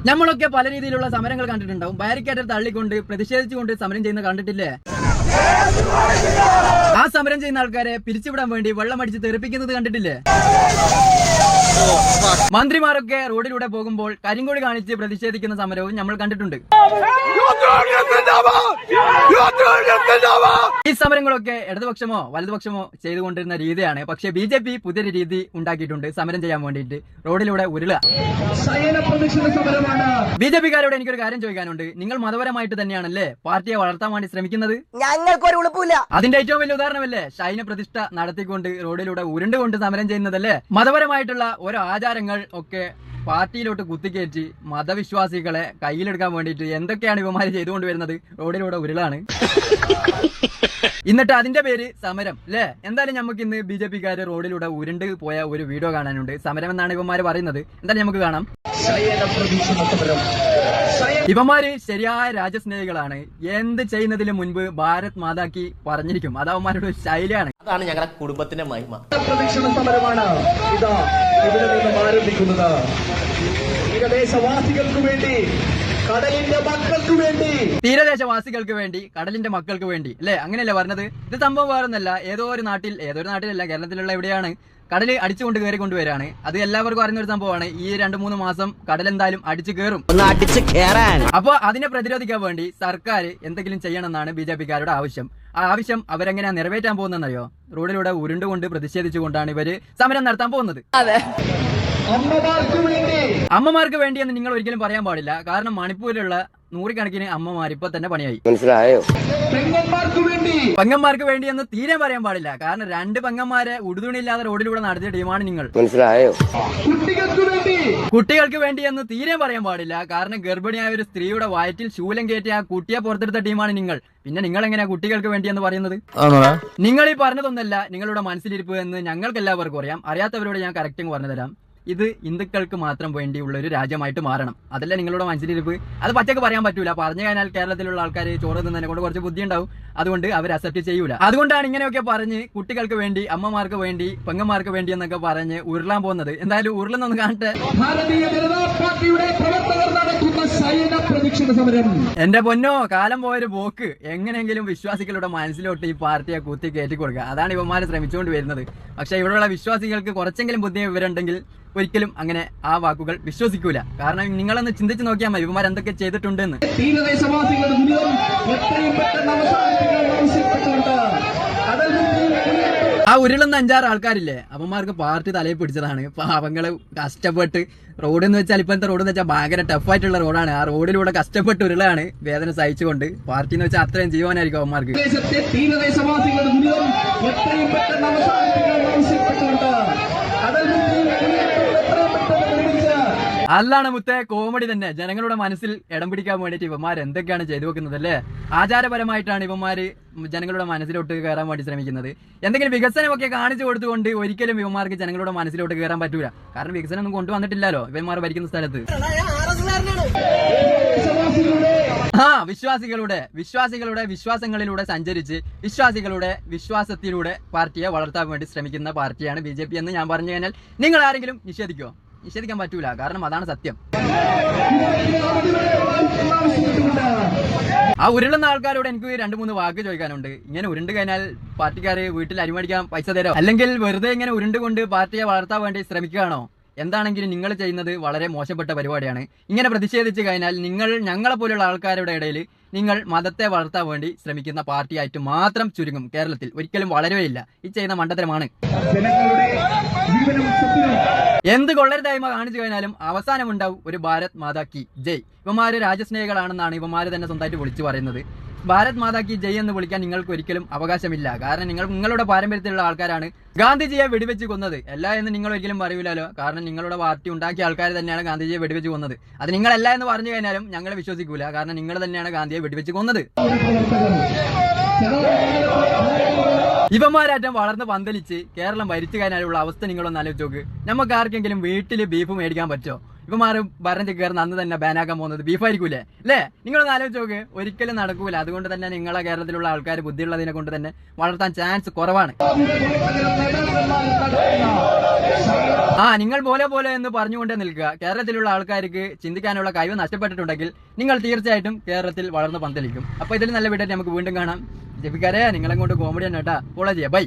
നമ്മളൊക്കെ പല രീതിയിലുള്ള സമരങ്ങൾ കണ്ടിട്ടുണ്ടാവും. ബാരിക്കേഡ് തള്ളിക്കൊണ്ട് പ്രതിഷേധിച്ചുകൊണ്ട് സമരം ചെയ്യുന്ന കണ്ടിട്ടില്ലേ? ആ സമരം ചെയ്യുന്ന ആൾക്കാരെ പിരിച്ചുവിടാൻ വേണ്ടി വെള്ളമടിച്ച് തെറിപ്പിക്കുന്നത് കണ്ടിട്ടില്ലേ? മന്ത്രിമാരൊക്കെ റോഡിലൂടെ പോകുമ്പോൾ കരിങ്കൊടി കാണിച്ച് പ്രതിഷേധിക്കുന്ന സമരവും നമ്മൾ കണ്ടിട്ടുണ്ട്. ഈ സമരങ്ങളൊക്കെ ഇടതുപക്ഷമോ വലതുപക്ഷമോ ചെയ്തുകൊണ്ടിരുന്ന രീതിയാണ്. പക്ഷെ BJP പുതിയൊരു രീതി ഉണ്ടാക്കിയിട്ടുണ്ട് സമരം ചെയ്യാൻ വേണ്ടിയിട്ട്. റോഡിലൂടെ ഉരുളുക. BJP-കാരോട് എനിക്കൊരു കാര്യം ചോദിക്കാനുണ്ട്. നിങ്ങൾ മതപരമായിട്ട് തന്നെയാണല്ലേ പാർട്ടിയെ വളർത്താൻ വേണ്ടി ശ്രമിക്കുന്നത്? ഞങ്ങൾക്കൊരു ഉളുപ്പില്ല. അതിന്റെ ഏറ്റവും വലിയ ഉദാഹരണമല്ലേ ശൈന പ്രതിഷ്ഠ നടത്തിക്കൊണ്ട് റോഡിലൂടെ ഉരുണ്ടുകൊണ്ട് സമരം ചെയ്യുന്നതല്ലേ? മതപരമായിട്ടുള്ള ഓരോ ആചാരങ്ങൾ ഒക്കെ പാർട്ടിയിലോട്ട് കുത്തിക്കയറ്റി മതവിശ്വാസികളെ കയ്യിലെടുക്കാൻ വേണ്ടിയിട്ട് എന്തൊക്കെയാണ് ഇവന്മാര് ചെയ്തുകൊണ്ട് വരുന്നത്? റോഡിലൂടെ ഉരുളാണ്. എന്നിട്ട് അതിന്റെ പേര് സമരം അല്ലേ? എന്തായാലും നമുക്ക് ഇന്ന് BJP-കാര് റോഡിലൂടെ ഉരുണ്ട് പോയ ഒരു വീഡിയോ കാണാനുണ്ട്. സമരം എന്നാണ് ഇവന്മാര് പറയുന്നത്. എന്തായാലും നമുക്ക് കാണാം. ഇവന്മാര് ശരിയായ രാജ്യസ്നേഹികളാണ്. എന്ത് ചെയ്യുന്നതിന് മുൻപ് ഭാരത് മാതാക്കി പറഞ്ഞിരിക്കും. അത് അവന്മാരുടെ ഒരു ശൈലിയാണ്. അതാണ് ഞങ്ങളുടെ കുടുംബത്തിന്റെ മഹിമ. പ്രദക്ഷിണ സമരമാണ് ഇതാ ഇവിടെ നിന്നും ആരംഭിക്കുന്നത്. തീരദേശവാസികൾക്ക് വേണ്ടി, കടലിന്റെ മക്കൾക്ക് വേണ്ടി, തീരദേശവാസികൾക്ക് വേണ്ടി, കടലിന്റെ മക്കൾക്ക് വേണ്ടി അല്ലെ? അങ്ങനെയല്ലേ പറഞ്ഞത്? ഇത് സംഭവം വേറൊന്നല്ല. ഏതൊരു നാട്ടിലല്ല, കേരളത്തിലുള്ള എവിടെയാണ് കടല് അടിച്ചുകൊണ്ട് കയറിക്കൊണ്ടുവരാണ്. അത് എല്ലാവർക്കും അറിയുന്ന ഒരു സംഭവമാണ്. ഈ 2-3 മാസം കടൽ എന്തായാലും അടിച്ചു കയറും. അപ്പൊ അതിനെ പ്രതിരോധിക്കാൻ വേണ്ടി സർക്കാർ എന്തെങ്കിലും ചെയ്യണമെന്നാണ് BJP-കാരുടെ ആവശ്യം. ആ ആവശ്യം അവരെങ്ങനെയാ നിറവേറ്റാൻ പോകുന്നതെന്നറിയോ? റോഡിലൂടെ ഉരുണ്ടുകൊണ്ട് പ്രതിഷേധിച്ചുകൊണ്ടാണ് ഇവര് സമരം നടത്താൻ പോകുന്നത്. അമ്മമാർക്ക് വേണ്ടി എന്ന് നിങ്ങൾ ഒരിക്കലും പറയാൻ പാടില്ല. കാരണം മണിപ്പൂരിലുള്ള നൂറുകണക്കിന് അമ്മമാർ ഇപ്പൊ തന്നെ പണിയായി. മനസ്സിലായോ? പെങ്ങന്മാർക്ക് വേണ്ടി എന്ന് തീരെ പറയാൻ പാടില്ല. കാരണം 2 പെങ്ങന്മാരെ ഉടുതുണിയില്ലാതെ റോഡിലൂടെ നടത്തിയ ടീമാണ് നിങ്ങൾ. മനസ്സിലായോ? കുട്ടികൾക്ക് വേണ്ടി എന്ന് തീരെ പറയാൻ പാടില്ല. കാരണം ഗർഭിണിയായ ഒരു സ്ത്രീയുടെ വയറ്റിൽ ശൂലം കയറ്റി ആ കുട്ടിയെ പുറത്തെടുത്ത ടീമാണ് നിങ്ങൾ. പിന്നെ നിങ്ങൾ എങ്ങനെയാ കുട്ടികൾക്ക് വേണ്ടി എന്ന് പറയുന്നത്? നിങ്ങൾ ഈ പറഞ്ഞതൊന്നല്ല നിങ്ങളുടെ മനസ്സിലിരിപ്പ് എന്ന് ഞങ്ങൾക്ക് എല്ലാവർക്കും അറിയാം. അറിയാത്തവരോട് ഞാൻ കറക്റ്റിംഗ് പറഞ്ഞു തരാം. ഇത് ഹിന്ദുക്കൾക്ക് മാത്രം വേണ്ടിയുള്ള ഒരു രാജ്യമായിട്ട് മാറണം. അതല്ല നിങ്ങളുടെ മനസ്സിലിരിപ്പ്. അത് പച്ചക്ക് പറയാൻ പറ്റൂല. പറഞ്ഞു കഴിഞ്ഞാൽ കേരളത്തിലുള്ള ആൾക്കാർ ചോറ് തിന്നതിനെ കൊണ്ട് കുറച്ച് ബുദ്ധി ഉണ്ടാവും. അതുകൊണ്ട് അവർ അക്സെപ്റ്റ് ചെയ്യൂല. അതുകൊണ്ടാണ് ഇങ്ങനെയൊക്കെ പറഞ്ഞ് കുട്ടികൾക്ക് വേണ്ടി, അമ്മമാർക്ക് വേണ്ടി, പെങ്ങന്മാർക്ക് വേണ്ടി എന്നൊക്കെ പറഞ്ഞ് ഉരുളാൻ പോകുന്നത്. എന്തായാലും ഉരുളെന്നൊന്ന് കാണട്ടെ. ഭാരതീയ ജനതാ പാർട്ടിയുടെ പ്രവർത്തകർ നടത്തുന്ന ശയന പ്രദക്ഷിണ സമരം. എന്റെ പൊന്നോ, കാലം പോയൊരു പോക്ക്. എങ്ങനെയെങ്കിലും വിശ്വാസികളുടെ മനസ്സിലോട്ട് ഈ പാർട്ടിയെ കുത്തി കയറ്റി കൊടുക്കുക. അതാണ് ഇവന്മാര് ശ്രമിച്ചുകൊണ്ട് വരുന്നത്. പക്ഷെ ഇവിടെയുള്ള വിശ്വാസികൾക്ക് കുറച്ചെങ്കിലും ബുദ്ധി വിവരമുണ്ടെങ്കിൽ ഒരിക്കലും അങ്ങനെ ആ വാക്കുകൾ വിശ്വസിക്കൂല. കാരണം നിങ്ങളൊന്ന് ചിന്തിച്ചു നോക്കിയാൽ മതി ഇവന്മാർ എന്തൊക്കെ ചെയ്തിട്ടുണ്ടെന്ന്. തീരദേശവാസികളുടെ ദുരിതം എത്രയും പെട്ടെന്ന് അവസാനിപ്പിക്കാൻ ആവശ്യപ്പെട്ടുകൊണ്ട് ആ ഉരുളുന്ന 5-6 ആൾക്കാരില്ലേ, അവന്മാർക്ക് പാർട്ടി തലയിൽ പിടിച്ചതാണ്. പാവങ്ങള് കഷ്ടപ്പെട്ട് റോഡ് എന്ന് വെച്ചാൽ ഇപ്പോഴത്തെ റോഡ് എന്ന് വെച്ചാൽ ഭയങ്കര ടഫായിട്ടുള്ള റോഡാണ്. ആ റോഡിലൂടെ കഷ്ടപ്പെട്ട് ഉരുളാണ് വേദന സഹിച്ചുകൊണ്ട്. പാർട്ടി എന്ന് വെച്ചാൽ അത്രയും ജീവനായിരിക്കും അവന്മാർക്ക്. തീരദേശവാസികളുടെ ദുരിതം എത്രയും പെട്ടെന്ന് അവസാനിപ്പിക്കാൻ ആവശ്യപ്പെട്ടുകൊണ്ട് അല്ലാണ് മുത്തേ, കോമഡി തന്നെ. ജനങ്ങളുടെ മനസ്സിൽ ഇടം പിടിക്കാൻ വേണ്ടിയിട്ട് ഇവന്മാർ എന്തൊക്കെയാണ് ചെയ്തു വെക്കുന്നത് അല്ലേ? ആചാരപരമായിട്ടാണ് ഇവന്മാര് ജനങ്ങളുടെ മനസ്സിലോട്ട് കയറാൻ വേണ്ടി ശ്രമിക്കുന്നത്. എന്തെങ്കിലും വികസനമൊക്കെ കാണിച്ചു കൊടുത്തുകൊണ്ട് ഒരിക്കലും ഇവന്മാർക്ക് ജനങ്ങളുടെ മനസ്സിലോട്ട് കയറാൻ പറ്റൂല. കാരണം വികസനം ഒന്നും കൊണ്ടുവന്നിട്ടില്ലല്ലോ ഇവന്മാർ ഭരിക്കുന്ന സ്ഥലത്ത്. വിശ്വാസികളുടെ വിശ്വാസങ്ങളിലൂടെ സഞ്ചരിച്ച് വിശ്വാസികളുടെ വിശ്വാസത്തിലൂടെ പാർട്ടിയെ വളർത്താൻ വേണ്ടി ശ്രമിക്കുന്ന പാർട്ടിയാണ് BJP എന്ന് ഞാൻ പറഞ്ഞു കഴിഞ്ഞാൽ നിങ്ങൾ ആരെങ്കിലും നിഷേധിക്കുമോ? നിഷേധിക്കാൻ പറ്റൂല. കാരണം അതാണ് സത്യം. ആ ഉരുളുന്ന ആൾക്കാരോട് എനിക്ക് 2-3 വാക്ക് ചോദിക്കാനുണ്ട്. ഇങ്ങനെ ഉരുണ്ട് കഴിഞ്ഞാൽ പാർട്ടിക്കാര് വീട്ടിൽ അരിമടിക്കാൻ പൈസ തരാം, അല്ലെങ്കിൽ വെറുതെ ഇങ്ങനെ ഉരുണ്ടുകൊണ്ട് പാർട്ടിയെ വളർത്താൻ വേണ്ടി ശ്രമിക്കുകയാണോ? എന്താണെങ്കിലും നിങ്ങൾ ചെയ്യുന്നത് വളരെ മോശപ്പെട്ട പരിപാടിയാണ്. ഇങ്ങനെ പ്രതിഷേധിച്ചു കഴിഞ്ഞാൽ നിങ്ങൾ ഞങ്ങളെ പോലുള്ള ആൾക്കാരുടെ ഇടയിൽ നിങ്ങൾ മതത്തെ വളർത്താൻ വേണ്ടി ശ്രമിക്കുന്ന പാർട്ടിയായിട്ട് മാത്രം ചുരുങ്ങും. കേരളത്തിൽ ഒരിക്കലും വളരുകയില്ല. ഈ ചെയ്യുന്ന മണ്ടത്തരമാണ്. എന്ത് കൊള്ളരുതായ്മ കാണിച്ചു കഴിഞ്ഞാലും അവസാനം ഉണ്ടാവും ഒരു ഭാരത് മാതാ കി ജയ്. ഇവന്മാര് രാജ്യസ്നേഹികളാണെന്നാണ് ഇവന്മാര് തന്നെ സ്വന്തമായിട്ട് വിളിച്ചു പറയുന്നത്. ഭാരത് മാതാ കി ജയ് എന്ന് വിളിക്കാൻ നിങ്ങൾക്ക് ഒരിക്കലും അവകാശമില്ല. കാരണം നിങ്ങളുടെ പാരമ്പര്യത്തിലുള്ള ആൾക്കാരാണ് ഗാന്ധിജിയെ വെടിവെച്ച് കൊന്നത്. അല്ല എന്ന് നിങ്ങൾ ഒരിക്കലും പറയൂലല്ലോ. കാരണം നിങ്ങളുടെ പാർട്ടി ഉണ്ടാക്കിയ ആൾക്കാർ തന്നെയാണ് ഗാന്ധിജിയെ വെടിവെച്ച് കൊന്നത്. അത് നിങ്ങളല്ല എന്ന് പറഞ്ഞു കഴിഞ്ഞാലും ഞങ്ങൾ വിശ്വസിക്കൂല. കാരണം നിങ്ങൾ തന്നെയാണ് ഗാന്ധിയെ വെടിവെച്ച് കൊന്നത്. ഇവന്മാരാറ്റം വളർന്ന് പന്തലിച്ച് കേരളം ഭരിച്ചു കഴിഞ്ഞാലുള്ള അവസ്ഥ നിങ്ങളൊന്ന് ആലോചിച്ച് നോക്ക്. നമുക്ക് ആർക്കെങ്കിലും വീട്ടിൽ ബീഫ് മേടിക്കാൻ പറ്റുമോ? ഇവന്മാരും ഭരണം കയറുന്ന അന്ന് തന്നെ ബാനാക്കാൻ പോകുന്നത് ബീഫായിരിക്കൂലേ അല്ലേ? നിങ്ങളൊന്ന് ആലോചിച്ച് നോക്ക്, ഒരിക്കലും നടക്കൂല. അതുകൊണ്ട് തന്നെ നിങ്ങളെ കേരളത്തിലുള്ള ആൾക്കാർ ബുദ്ധിയുള്ളതിനെ കൊണ്ട് തന്നെ വളർത്താൻ ചാൻസ് കുറവാണ്. നിങ്ങൾ പോലെ എന്ന് പറഞ്ഞുകൊണ്ടേ നിൽക്കുക. കേരളത്തിലുള്ള ആൾക്കാർക്ക് ചിന്തിക്കാനുള്ള കഴിവ് നഷ്ടപ്പെട്ടിട്ടുണ്ടെങ്കിൽ നിങ്ങൾ തീർച്ചയായിട്ടും കേരളത്തിൽ വളർന്ന് പന്തലിക്കും. അപ്പൊ ഇതിൽ നല്ല വീഡിയോ നമുക്ക് വീണ്ടും കാണാം. ജെഫിക്കാരെ നിങ്ങളെ കൊണ്ട് കോമഡി തന്നെ കേട്ടാ. ഫോളോ ചെയ്യാം. ബൈ.